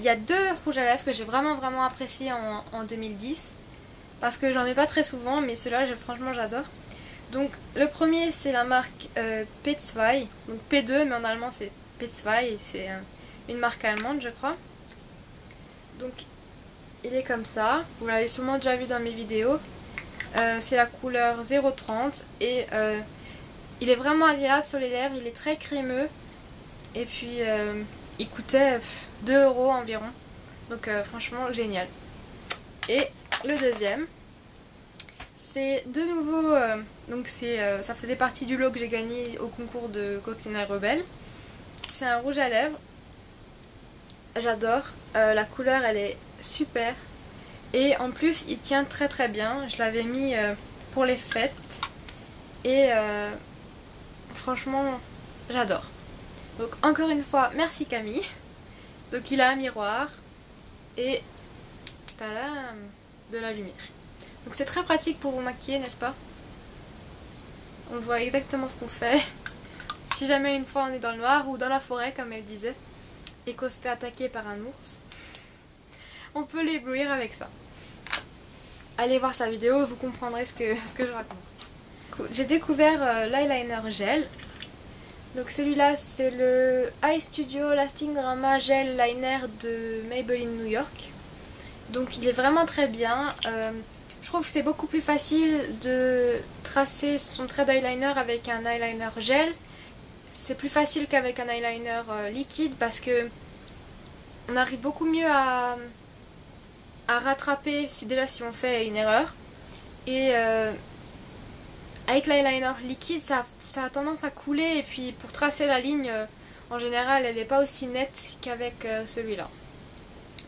y a deux rouges à lèvres que j'ai vraiment apprécié en 2010. Parce que j'en mets pas très souvent, mais ceux-là, franchement, j'adore. Donc, le premier, c'est la marque P2. Donc P2, mais en allemand, c'est P2. C'est une marque allemande, je crois. Donc, il est comme ça. Vous l'avez sûrement déjà vu dans mes vidéos. C'est la couleur 030. Et il est vraiment agréable sur les lèvres. Il est très crémeux. Et puis, il coûtait 2 € environ. Donc, franchement, génial. Et le deuxième, c'est de nouveau, donc ça faisait partie du lot que j'ai gagné au concours de Coccinelle Rebelle. C'est un rouge à lèvres. J'adore. La couleur, elle est super. Et en plus, il tient très bien. Je l'avais mis pour les fêtes. Et franchement, j'adore. Donc encore une fois, merci Camille. Donc il a un miroir. Et tadam, de la lumière. Donc c'est très pratique pour vous maquiller, n'est-ce pas? On voit exactement ce qu'on fait. Si jamais une fois on est dans le noir ou dans la forêt comme elle disait et qu'on se fait attaquer par un ours, on peut l'éblouir avec ça. Allez voir sa vidéo, vous comprendrez ce que je raconte. J'ai découvert l'eyeliner gel. Donc celui-là c'est le Eye Studio Lasting Drama Gel Liner de Maybelline New York. Donc il est vraiment très bien. Je trouve que c'est beaucoup plus facile de tracer son trait d'eyeliner avec un eyeliner gel. C'est plus facile qu'avec un eyeliner liquide parce que on arrive beaucoup mieux à rattraper si on fait une erreur. Et avec l'eyeliner liquide, ça a tendance à couler et puis pour tracer la ligne, en général, elle n'est pas aussi nette qu'avec celui-là.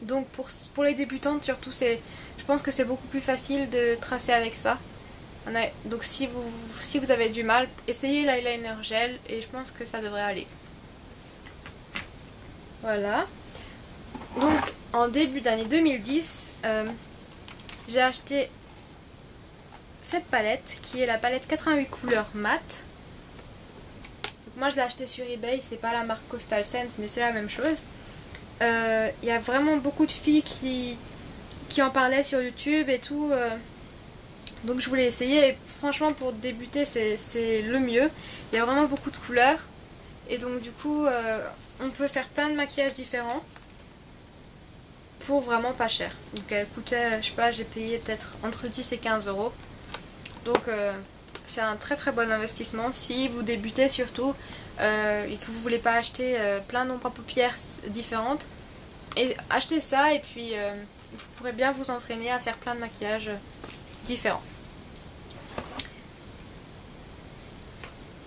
Donc pour les débutantes surtout, je pense que c'est beaucoup plus facile de tracer avec ça. Donc si vous avez du mal, essayez l'eyeliner gel et je pense que ça devrait aller. Voilà. Donc en début d'année 2010, j'ai acheté cette palette qui est la palette 88 couleurs mat. Donc moi je l'ai achetée sur eBay, c'est pas la marque Coastal Scent mais c'est la même chose. Il y a vraiment beaucoup de filles qui en parlaient sur YouTube et tout. Donc je voulais essayer et franchement pour débuter c'est le mieux. Il y a vraiment beaucoup de couleurs. Et donc du coup on peut faire plein de maquillages différents. Pour vraiment pas cher. Donc elle coûtait, je sais pas, j'ai payé peut-être entre 10 et 15 €. Donc c'est un très bon investissement si vous débutez surtout et que vous voulez pas acheter plein d'ombres à paupières différentes. Et achetez ça et puis vous pourrez bien vous entraîner à faire plein de maquillages différents.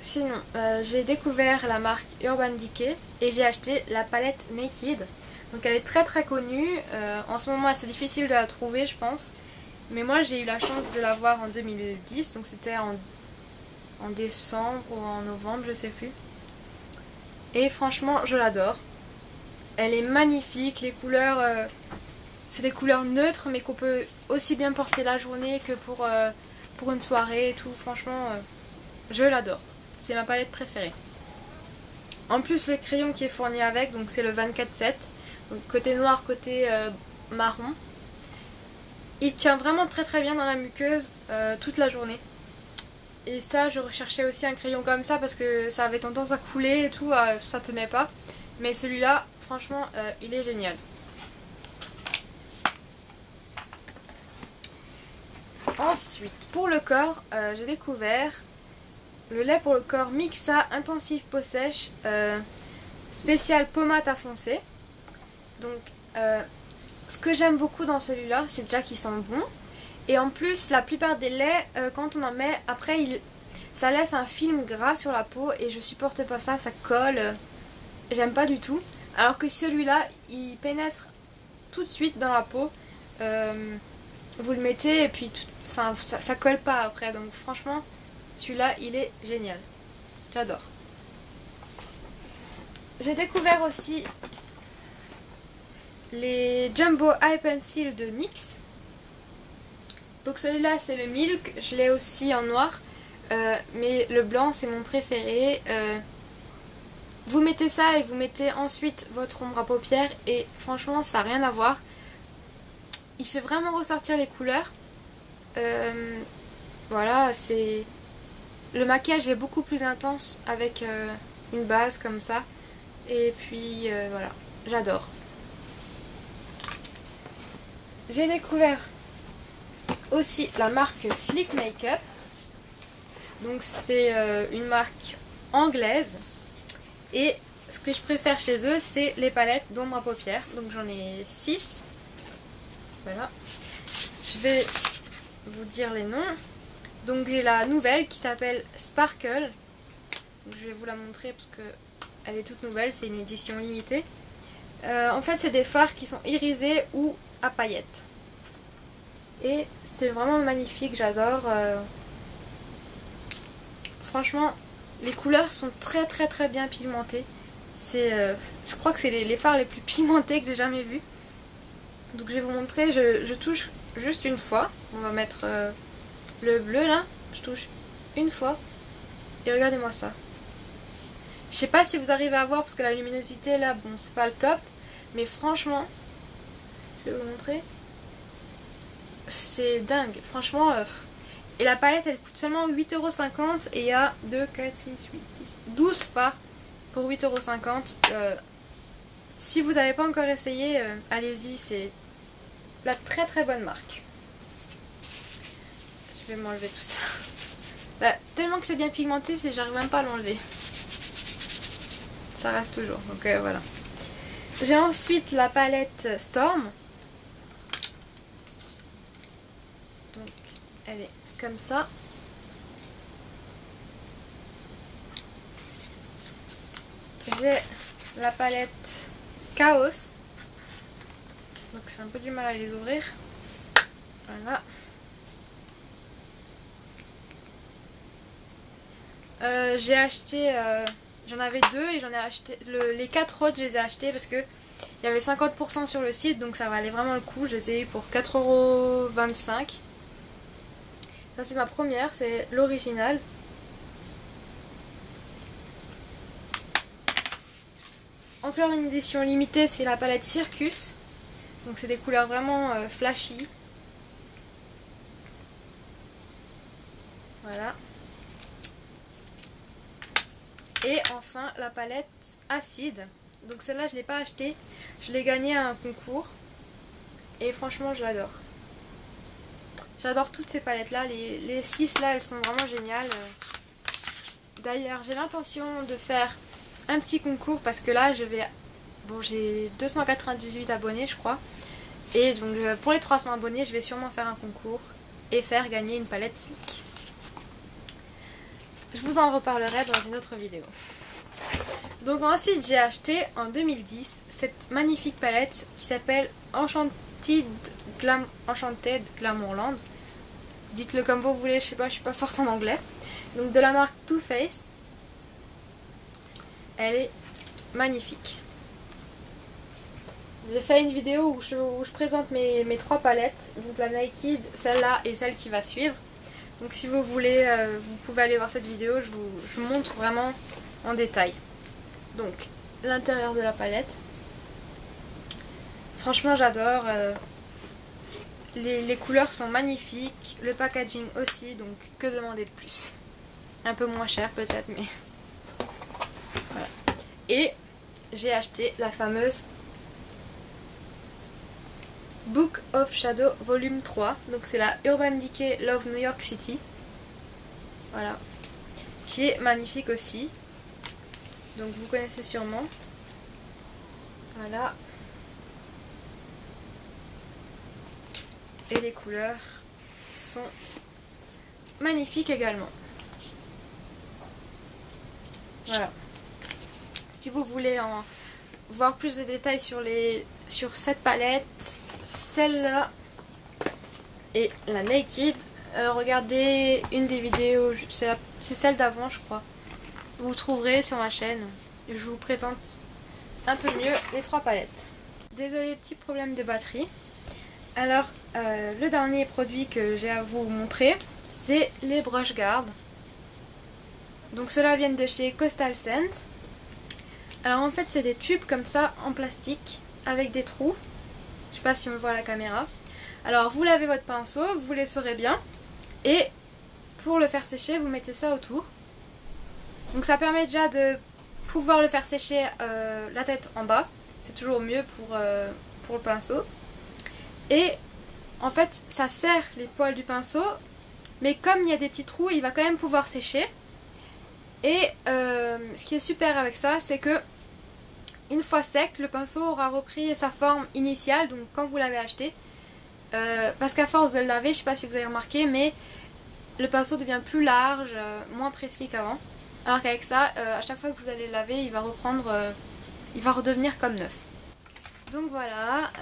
Sinon, j'ai découvert la marque Urban Decay et j'ai acheté la palette Naked. Donc elle est très connue. En ce moment, c'est difficile de la trouver, je pense. Mais moi, j'ai eu la chance de la voir en 2010. Donc c'était en décembre ou en novembre, je sais plus. Et franchement, je l'adore. Elle est magnifique. Les couleurs, c'est des couleurs neutres, mais qu'on peut aussi bien porter la journée que pour une soirée et tout. Franchement, je l'adore. C'est ma palette préférée. En plus, le crayon qui est fourni avec, donc c'est le 24-7. Donc côté noir, côté marron. Il tient vraiment très bien dans la muqueuse toute la journée. Et ça, je recherchais aussi un crayon comme ça parce que ça avait tendance à couler et tout, ça tenait pas. Mais celui-là, franchement, il est génial. Ensuite, pour le corps, j'ai découvert le lait pour le corps Mixa Intensive Peau Sèche spécial pommade à foncer. Donc, ce que j'aime beaucoup dans celui-là, c'est déjà qu'il sent bon. Et en plus, la plupart des laits, quand on en met, après, ça laisse un film gras sur la peau et je supporte pas ça, ça colle. J'aime pas du tout. Alors que celui-là, il pénètre tout de suite dans la peau. Vous le mettez et puis ça colle pas après. Donc franchement, celui-là, il est génial. J'adore. J'ai découvert aussi les Jumbo Eye Pencil de NYX. Donc celui-là c'est le Milk, je l'ai aussi en noir, mais le blanc c'est mon préféré. Vous mettez ça et vous mettez ensuite votre ombre à paupières et franchement ça n'a rien à voir. Il fait vraiment ressortir les couleurs. Voilà, c'est... Le maquillage est beaucoup plus intense avec une base comme ça. Et puis voilà, j'adore. J'ai découvert aussi la marque Sleek Makeup. Donc c'est une marque anglaise. Et ce que je préfère chez eux, c'est les palettes d'ombre à paupières. Donc j'en ai 6. Voilà. Je vais vous dire les noms. Donc j'ai la nouvelle qui s'appelle Sparkle. Donc, je vais vous la montrer parce que elle est toute nouvelle, c'est une édition limitée. En fait c'est des fards qui sont irisés ou à paillettes. Et c'est vraiment magnifique, j'adore. Franchement, les couleurs sont très bien pigmentées. Je crois que c'est les fards les plus pigmentés que j'ai jamais vus. Donc je vais vous montrer, je touche juste une fois. On va mettre le bleu là. Je touche une fois. Et regardez-moi ça. Je sais pas si vous arrivez à voir parce que la luminosité là, bon c'est pas le top. Mais franchement, je vais vous montrer. C'est dingue, franchement. Et la palette elle coûte seulement 8,50€ et il y a 2, 4, 6, 8, 10, 12 fards pour 8,50€. Si vous n'avez pas encore essayé, allez-y, c'est la très bonne marque. Je vais m'enlever tout ça. Bah, tellement que c'est bien pigmenté, j'arrive même pas à l'enlever. Ça reste toujours, donc voilà. J'ai ensuite la palette Storm. Donc elle est comme ça. J'ai la palette Chaos. Donc c'est un peu du mal à les ouvrir. Voilà. J'ai acheté, j'en avais 2 et j'en ai acheté, les 4 autres je les ai achetés parce que il y avait 50% sur le site, donc ça valait vraiment le coup. Je les ai eu pour 4,25€. Ça c'est ma première, c'est l'original. Encore une édition limitée, c'est la palette Circus. Donc c'est des couleurs vraiment flashy. Voilà. Et enfin la palette Acide. Donc celle-là je ne l'ai pas achetée. Je l'ai gagnée à un concours. Et franchement je l'adore. J'adore toutes ces palettes là. Les 6 là elles sont vraiment géniales. D'ailleurs j'ai l'intention de faire un petit concours parce que là je vais... Bon j'ai 298 abonnés je crois. Et donc pour les 300 abonnés je vais sûrement faire un concours et faire gagner une palette Sleek. Je vous en reparlerai dans une autre vidéo. Donc ensuite j'ai acheté en 2010 cette magnifique palette qui s'appelle Enchanted Glamourland. Dites-le comme vous voulez, je sais pas, je suis pas forte en anglais. Donc de la marque Too Faced. Elle est magnifique. J'ai fait une vidéo où je présente mes 3 palettes. Donc la Naked, celle-là et celle qui va suivre. Donc si vous voulez, vous pouvez aller voir cette vidéo, je vous montre vraiment en détail. Donc l'intérieur de la palette. Franchement j'adore. Les couleurs sont magnifiques. Le packaging aussi, donc que demander de plus. Un peu moins cher peut-être, mais voilà. Et j'ai acheté la fameuse Book of Shadow volume 3. Donc c'est la Urban Decay Love New York City. Voilà. Qui est magnifique aussi. Donc vous connaissez sûrement. Voilà. Et les couleurs sont magnifiques également. Voilà. Si vous voulez en voir plus de détails sur cette palette, celle-là et la Naked, regardez une des vidéos, c'est celle d'avant je crois. Vous trouverez sur ma chaîne. Je vous présente un peu mieux les 3 palettes. Désolé, petit problème de batterie. Alors, le dernier produit que j'ai à vous montrer, c'est les Brush Guard. Donc ceux-là viennent de chez Coastal Scent. Alors en fait c'est des tubes comme ça en plastique avec des trous. Je sais pas si on voit à la caméra. Alors vous lavez votre pinceau, vous l'essorez bien et pour le faire sécher vous mettez ça autour. Donc ça permet déjà de pouvoir le faire sécher la tête en bas. C'est toujours mieux pour le pinceau. Et en fait ça serre les poils du pinceau, mais comme il y a des petits trous il va quand même pouvoir sécher. Et ce qui est super avec ça c'est que une fois sec le pinceau aura repris sa forme initiale, donc quand vous l'avez acheté. Parce qu'à force de le laver, je sais pas si vous avez remarqué, mais le pinceau devient plus large, moins précis qu'avant. Alors qu'avec ça, à chaque fois que vous allez le laver, il va redevenir comme neuf. Donc voilà,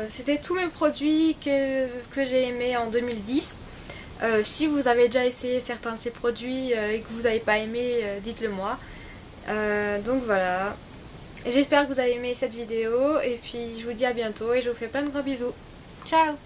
c'était tous mes produits que j'ai aimés en 2010. Si vous avez déjà essayé certains de ces produits et que vous n'avez pas aimé, dites-le moi. Donc voilà, j'espère que vous avez aimé cette vidéo et puis je vous dis à bientôt et je vous fais plein de gros bisous. Ciao!